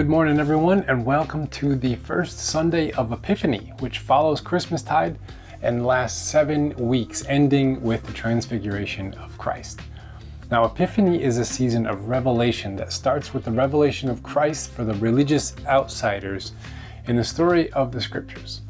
Good morning, everyone, and welcome to the first Sunday of Epiphany, which follows Christmastide and lasts 7 weeks, ending with the Transfiguration of Christ. Now, Epiphany is a season of revelation that starts with the revelation of Christ for the religious outsiders in the story of the Scriptures,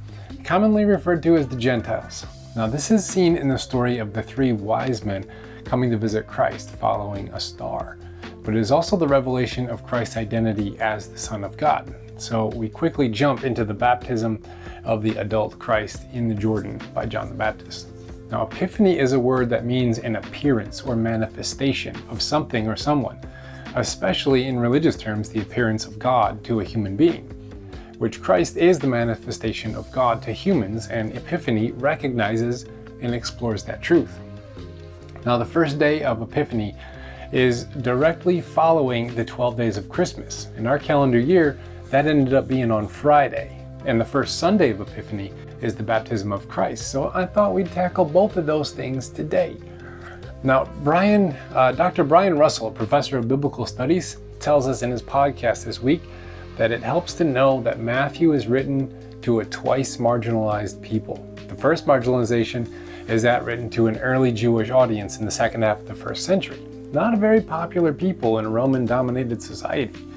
commonly referred to as the Gentiles. Now, this is seen in the story of the 3 wise men coming to visit Christ following a star. But it is also the revelation of Christ's identity as the Son of God. So we quickly jump into the baptism of the adult Christ in the Jordan by John the Baptist. Now, Epiphany is a word that means an appearance or manifestation of something or someone, especially in religious terms, the appearance of God to a human being, which Christ is the manifestation of God to humans, and Epiphany recognizes and explores that truth. Now, the first day of Epiphany is directly following the 12 days of Christmas. In our calendar year, that ended up being on Friday, and the first Sunday of Epiphany is the baptism of Christ. So I thought we'd tackle both of those things today. Now, Dr. Brian Russell, a professor of biblical studies, tells us in his podcast this week that it helps to know that Matthew is written to a twice marginalized people. The first marginalization is that written to an early Jewish audience in the second half of the first century. Not a very popular people in a Roman-dominated society.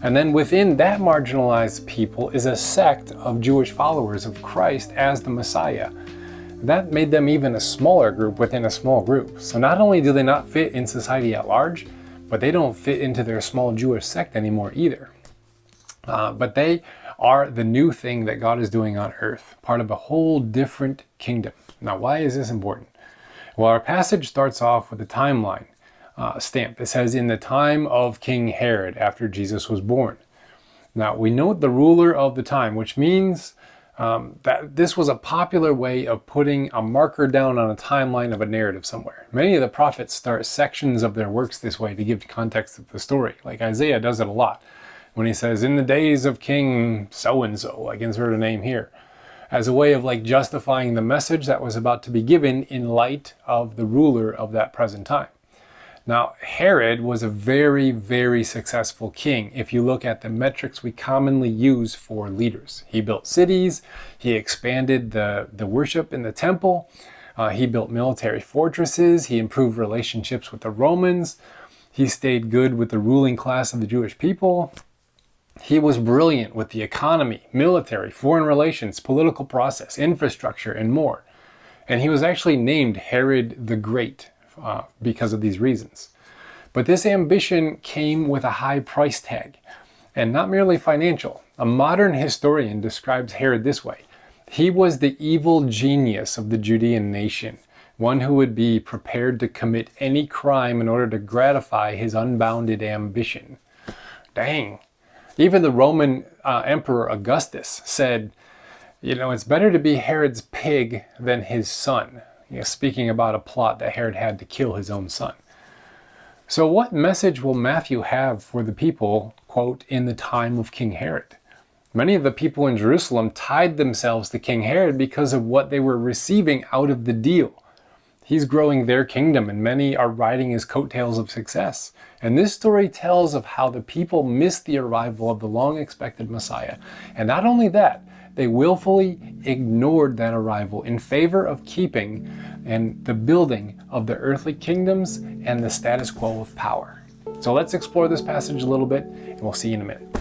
And then within that marginalized people is a sect of Jewish followers of Christ as the Messiah. That made them even a smaller group within a small group. So not only do they not fit in society at large, but they don't fit into their small Jewish sect anymore either. But they are the new thing that God is doing on earth, part of a whole different kingdom. Now, why is this important? Well, our passage starts off with a timeline. Stamp. It says, in the time of King Herod, after Jesus was born. Now, we note the ruler of the time, which means that this was a popular way of putting a marker down on a timeline of a narrative somewhere. Many of the prophets start sections of their works this way to give context to the story. Like Isaiah does it a lot when he says, in the days of King so-and-so, I insert a name here, as a way of like justifying the message that was about to be given in light of the ruler of that present time. Now, Herod was a very, very successful king if you look at the metrics we commonly use for leaders. He built cities, he expanded the worship in the temple, he built military fortresses, he improved relationships with the Romans, he stayed good with the ruling class of the Jewish people. He was brilliant with the economy, military, foreign relations, political process, infrastructure, and more. And he was actually named Herod the Great. Because of these reasons. But this ambition came with a high price tag, and not merely financial. A modern historian describes Herod this way. He was the evil genius of the Judean nation, one who would be prepared to commit any crime in order to gratify his unbounded ambition. Dang. Even the Roman Emperor Augustus said, it's better to be Herod's pig than his son. Speaking about a plot that Herod had to kill his own son. So what message will Matthew have for the people, quote, in the time of King Herod? Many of the people in Jerusalem tied themselves to King Herod because of what they were receiving out of the deal. He's growing their kingdom, and many are riding his coattails of success. And this story tells of how the people missed the arrival of the long-expected Messiah. And not only that, they willfully ignored that arrival in favor of keeping and the building of the earthly kingdoms and the status quo of power. So let's explore this passage a little bit, and we'll see you in a minute.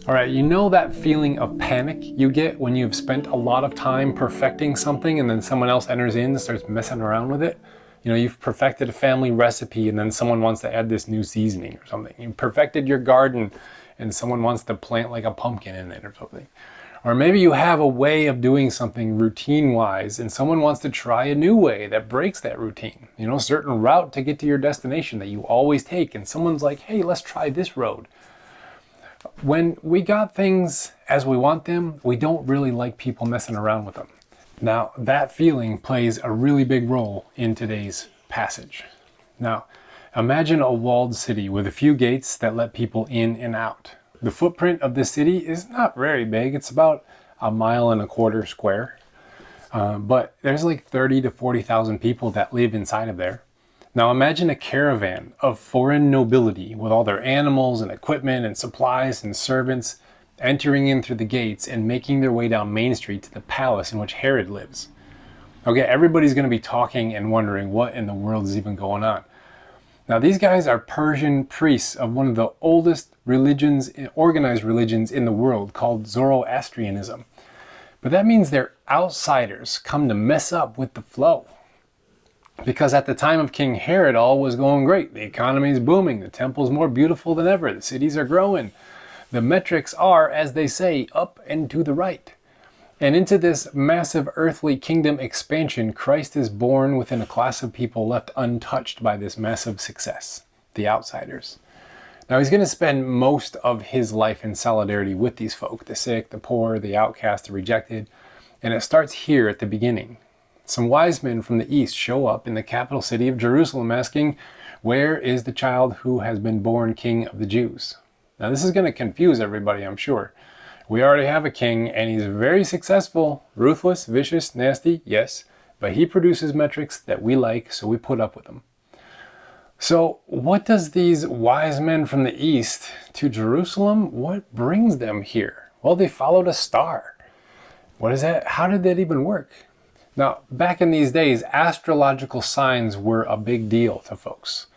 All right, you know that feeling of panic you get when you've spent a lot of time perfecting something and then someone else enters in and starts messing around with it? You've perfected a family recipe and then someone wants to add this new seasoning or something. You perfected your garden and someone wants to plant like a pumpkin in it or something. Or maybe you have a way of doing something routine-wise and someone wants to try a new way that breaks that routine. A certain route to get to your destination that you always take, and someone's like, hey, let's try this road. When we got things as we want them, we don't really like people messing around with them. Now, that feeling plays a really big role in today's passage. Now, imagine a walled city with a few gates that let people in and out. The footprint of the city is not very big. It's about 1.25 miles square. But there's like 30 to 40,000 people that live inside of there. Now imagine a caravan of foreign nobility with all their animals and equipment and supplies and servants entering in through the gates and making their way down Main Street to the palace in which Herod lives. Okay, everybody's going to be talking and wondering what in the world is even going on. Now these guys are Persian priests of one of the oldest religions, organized religions in the world, called Zoroastrianism. But that means they're outsiders come to mess up with the flow. Because at the time of King Herod, all was going great. The economy is booming. The temple's more beautiful than ever. The cities are growing. The metrics are, as they say, up and to the right. And into this massive earthly kingdom expansion, Christ is born within a class of people left untouched by this massive success, the outsiders. Now he's going to spend most of his life in solidarity with these folk, the sick, the poor, the outcast, the rejected. And it starts here at the beginning. Some wise men from the east show up in the capital city of Jerusalem asking, "Where is the child who has been born King of the Jews?" Now this is going to confuse everybody, I'm sure. We already have a king and he's very successful, ruthless, vicious, nasty, yes, but he produces metrics that we like, so we put up with them. So what does these wise men from the east to Jerusalem, what brings them here? Well, they followed a star. What is that? How did that even work? Now, back in these days, astrological signs were a big deal to folks.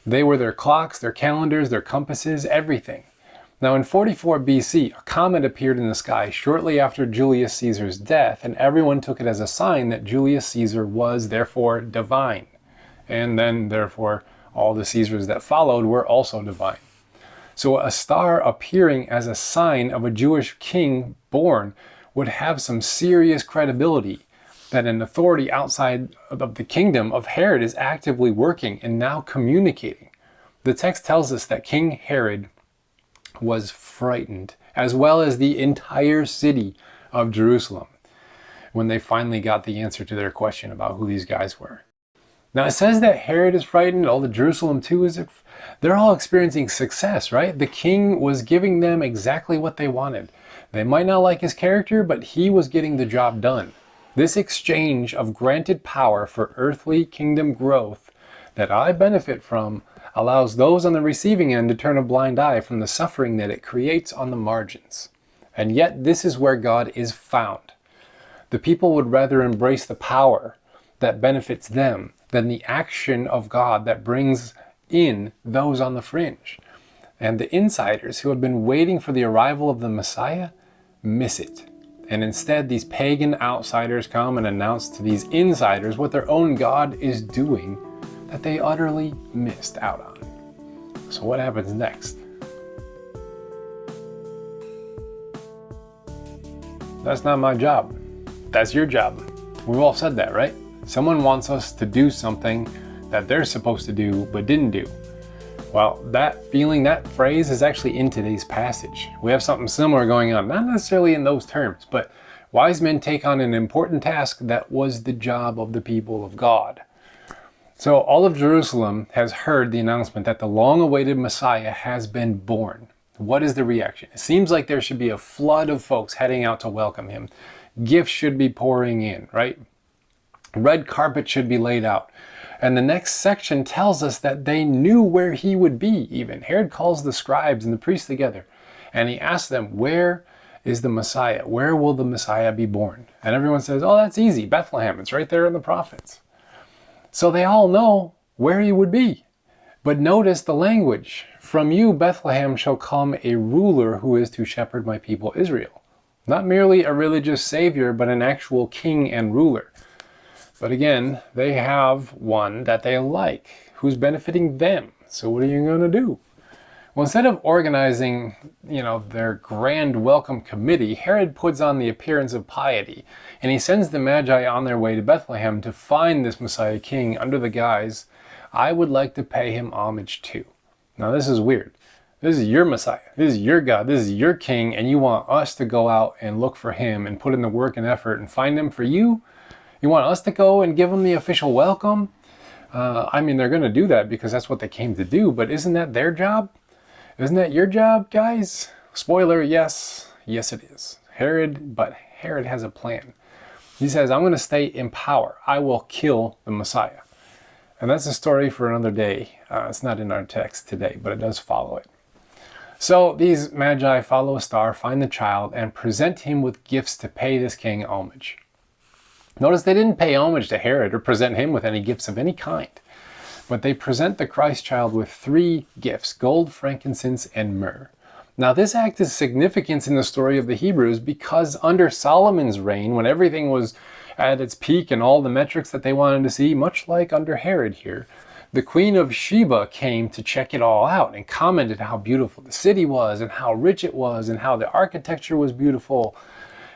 They were their clocks, their calendars, their compasses, everything. Now, in 44 BC, a comet appeared in the sky shortly after Julius Caesar's death, and everyone took it as a sign that Julius Caesar was, therefore, divine. And then, therefore, all the Caesars that followed were also divine. So a star appearing as a sign of a Jewish king born would have some serious credibility that an authority outside of the kingdom of Herod is actively working and now communicating. The text tells us that King Herod was frightened, as well as the entire city of Jerusalem, when they finally got the answer to their question about who these guys were. Now it says that Herod is frightened, all the Jerusalem too is, they're all experiencing success, right? The king was giving them exactly what they wanted. They might not like his character, but he was getting the job done. This exchange of granted power for earthly kingdom growth that I benefit from allows those on the receiving end to turn a blind eye from the suffering that it creates on the margins. And yet this is where God is found. The people would rather embrace the power that benefits them than the action of God that brings in those on the fringe. And the insiders who have been waiting for the arrival of the Messiah miss it. And instead, these pagan outsiders come and announce to these insiders what their own God is doing that they utterly missed out on. So what happens next? That's not my job. That's your job. We've all said that, right? Someone wants us to do something that they're supposed to do but didn't do. Well, that feeling, that phrase is actually in today's passage. We have something similar going on, not necessarily in those terms, but wise men take on an important task that was the job of the people of God. So all of Jerusalem has heard the announcement that the long-awaited Messiah has been born. What is the reaction? It seems like there should be a flood of folks heading out to welcome him. Gifts should be pouring in, right? Red carpet should be laid out. And the next section tells us that they knew where he would be even. Herod calls the scribes and the priests together, and he asks them, where is the Messiah? Where will the Messiah be born? And everyone says, oh, that's easy, Bethlehem. It's right there in the prophets. So they all know where he would be. But notice the language. From you, Bethlehem, shall come a ruler who is to shepherd my people Israel. Not merely a religious savior, but an actual king and ruler. But again, they have one that they like, who's benefiting them. So what are you going to do? Well, instead of organizing, their grand welcome committee, Herod puts on the appearance of piety, and he sends the Magi on their way to Bethlehem to find this Messiah king under the guise, I would like to pay him homage too. Now this is weird. This is your Messiah. This is your God. This is your king, and you want us to go out and look for him and put in the work and effort and find him for you? You want us to go and give them the official welcome? They're going to do that because that's what they came to do, but isn't that their job? Isn't that your job, guys? Spoiler, yes. Yes, it is. But Herod has a plan. He says, I'm going to stay in power. I will kill the Messiah. And that's a story for another day. It's not in our text today, but it does follow it. So these magi follow a star, find the child, and present him with gifts to pay this king homage. Notice they didn't pay homage to Herod or present him with any gifts of any kind, but they present the Christ child with 3 gifts: gold, frankincense, and myrrh. Now this act is significant in the story of the Hebrews because under Solomon's reign, when everything was at its peak and all the metrics that they wanted to see, much like under Herod here, the Queen of Sheba came to check it all out and commented how beautiful the city was and how rich it was and how the architecture was beautiful.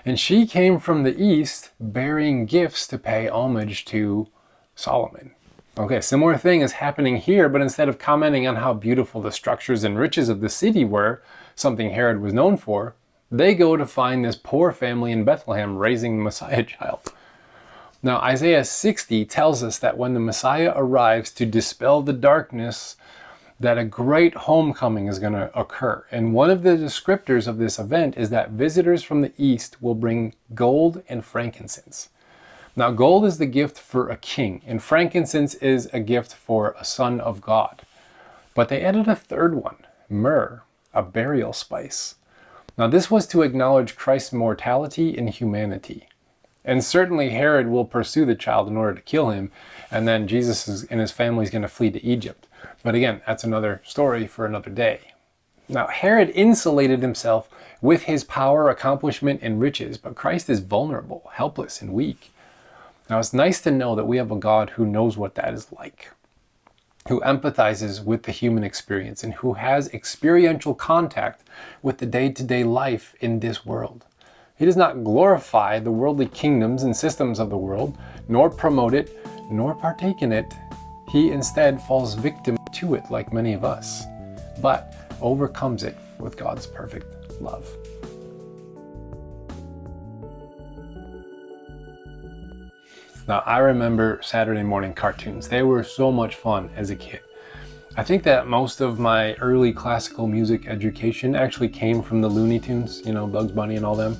And she came from the east bearing gifts to pay homage to Solomon. Okay, similar thing is happening here, but instead of commenting on how beautiful the structures and riches of the city were, something Herod was known for, they go to find this poor family in Bethlehem raising the Messiah child. Now, Isaiah 60 tells us that when the Messiah arrives to dispel the darkness, that a great homecoming is going to occur. And one of the descriptors of this event is that visitors from the east will bring gold and frankincense. Now, gold is the gift for a king, and frankincense is a gift for a son of God. But they added a third one, myrrh, a burial spice. Now, this was to acknowledge Christ's mortality and humanity. And certainly Herod will pursue the child in order to kill him, and then Jesus and his family is going to flee to Egypt. But again, that's another story for another day. Now, Herod insulated himself with his power, accomplishment, and riches, but Christ is vulnerable, helpless, and weak. Now, it's nice to know that we have a God who knows what that is like, who empathizes with the human experience, and who has experiential contact with the day-to-day life in this world. He does not glorify the worldly kingdoms and systems of the world, nor promote it, nor partake in it. He instead falls victim to it like many of us, but overcomes it with God's perfect love. Now, I remember Saturday morning cartoons. They were so much fun as a kid. I think that most of my early classical music education actually came from the Looney Tunes, Bugs Bunny and all them.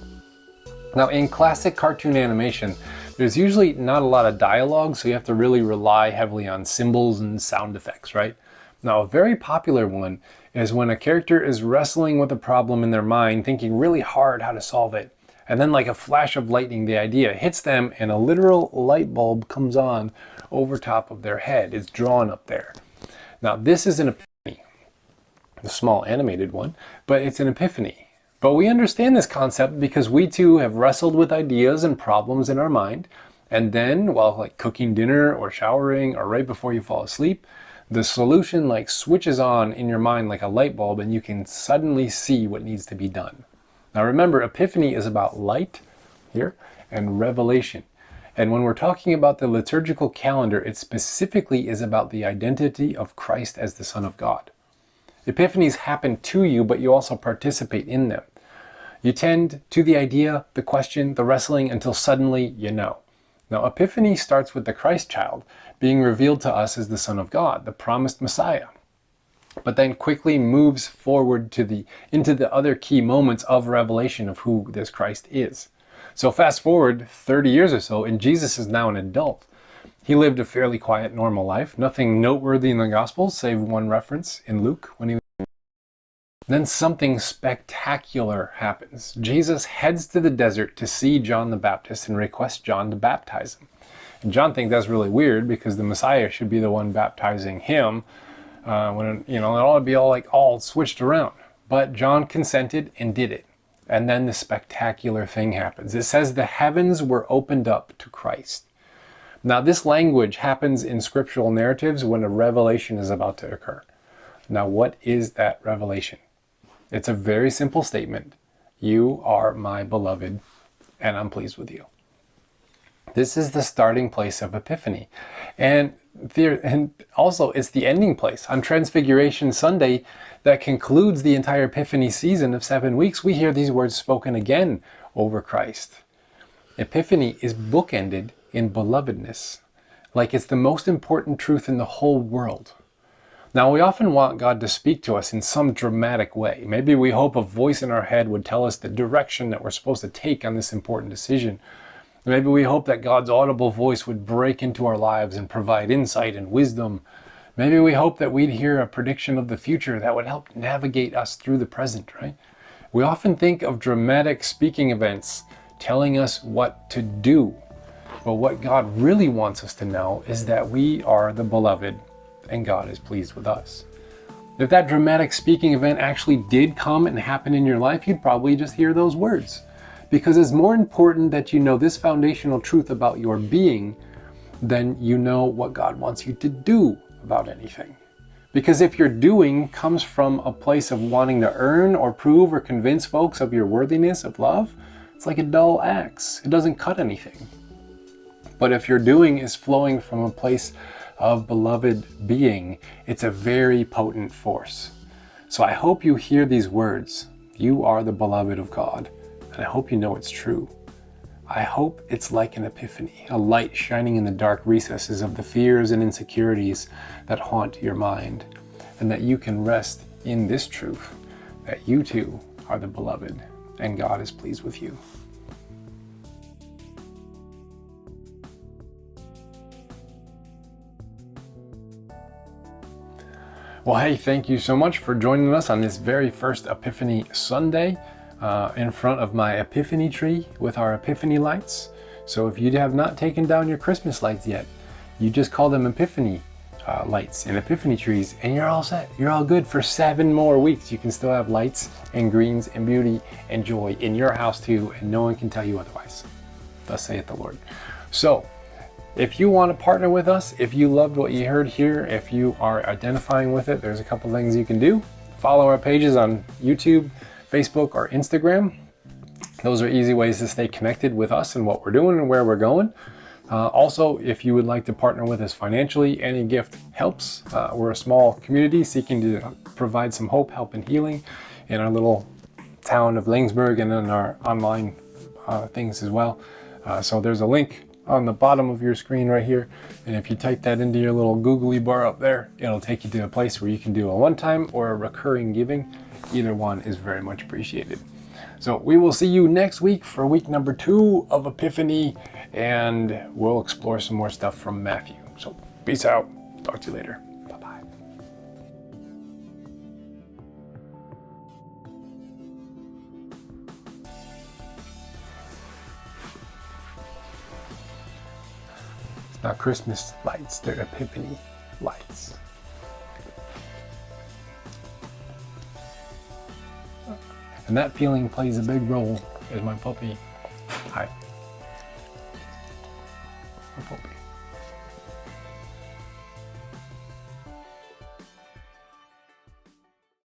Now, in classic cartoon animation, there's usually not a lot of dialogue, so you have to really rely heavily on symbols and sound effects, right? Now, a very popular one is when a character is wrestling with a problem in their mind, thinking really hard how to solve it, and then like a flash of lightning, the idea hits them and a literal light bulb comes on over top of their head. It's drawn up there. Now, this is an epiphany, a small animated one, but it's an epiphany. But we understand this concept because we too have wrestled with ideas and problems in our mind, and then while cooking dinner or showering or right before you fall asleep, the solution switches on in your mind like a light bulb and you can suddenly see what needs to be done. Now remember, epiphany is about light here and revelation. And when we're talking about the liturgical calendar, it specifically is about the identity of Christ as the Son of God. Epiphanies happen to you, but you also participate in them. You tend to the idea, the question, the wrestling until suddenly you know. Now, Epiphany starts with the Christ child being revealed to us as the Son of God, the promised Messiah, but then quickly moves forward into the other key moments of revelation of who this Christ is. So fast forward 30 years or so, and Jesus is now an adult. He lived a fairly quiet, normal life, nothing noteworthy in the Gospels, save one reference in Luke when he was. Then something spectacular happens. Jesus heads to the desert to see John the Baptist and requests John to baptize him. And John thinks that's really weird because the Messiah should be the one baptizing him when it ought to be all switched around. But John consented and did it. And then the spectacular thing happens. It says the heavens were opened up to Christ. Now, this language happens in scriptural narratives when a revelation is about to occur. Now, what is that revelation? It's a very simple statement. You are my beloved, and I'm pleased with you. This is the starting place of Epiphany. And also, it's the ending place. On Transfiguration Sunday, that concludes the entire Epiphany season of 7 weeks, we hear these words spoken again over Christ. Epiphany is bookended in belovedness, like it's the most important truth in the whole world. Now, we often want God to speak to us in some dramatic way. Maybe we hope a voice in our head would tell us the direction that we're supposed to take on this important decision. Maybe we hope that God's audible voice would break into our lives and provide insight and wisdom. Maybe we hope that we'd hear a prediction of the future that would help navigate us through the present, right? We often think of dramatic speaking events telling us what to do. But what God really wants us to know is that we are the beloved and God is pleased with us. If that dramatic speaking event actually did come and happen in your life, you'd probably just hear those words. Because it's more important that you know this foundational truth about your being than you know what God wants you to do about anything. Because if your doing comes from a place of wanting to earn or prove or convince folks of your worthiness of love, it's like a dull axe. It doesn't cut anything. But if your doing is flowing from a place of beloved being, it's a very potent force. So I hope you hear these words. You are the beloved of God. And I hope you know it's true. I hope it's like an epiphany, a light shining in the dark recesses of the fears and insecurities that haunt your mind, and that you can rest in this truth, that you too are the beloved, and God is pleased with you. Well, hey, thank you so much for joining us on this very first Epiphany Sunday. In front of my Epiphany tree with our Epiphany lights. So if you have not taken down your Christmas lights yet, you just call them Epiphany lights and Epiphany trees, and you're all set. You're all good for 7 more weeks. You can still have lights and greens and beauty and joy in your house too, and no one can tell you otherwise. Thus saith the Lord. So if you want to partner with us, if you loved what you heard here, if you are identifying with it, there's a couple things you can do. Follow our pages on YouTube, Facebook, or Instagram. Those are easy ways to stay connected with us and what we're doing and where we're going. Also, if you would like to partner with us financially, any gift helps. We're a small community seeking to provide some hope, help, and healing in our little town of Langsburg and in our online things as well. So there's a link on the bottom of your screen right here. And if you type that into your little googly bar up there, it'll take you to a place where you can do a one-time or a recurring giving. Either one is very much appreciated. So we will see you next week for week number 2 of Epiphany, and we'll explore some more stuff from Matthew. So peace out. Talk to you later. Bye-bye. It's not Christmas lights, they're Epiphany lights. And that feeling plays a big role as my puppy. Hi. My puppy.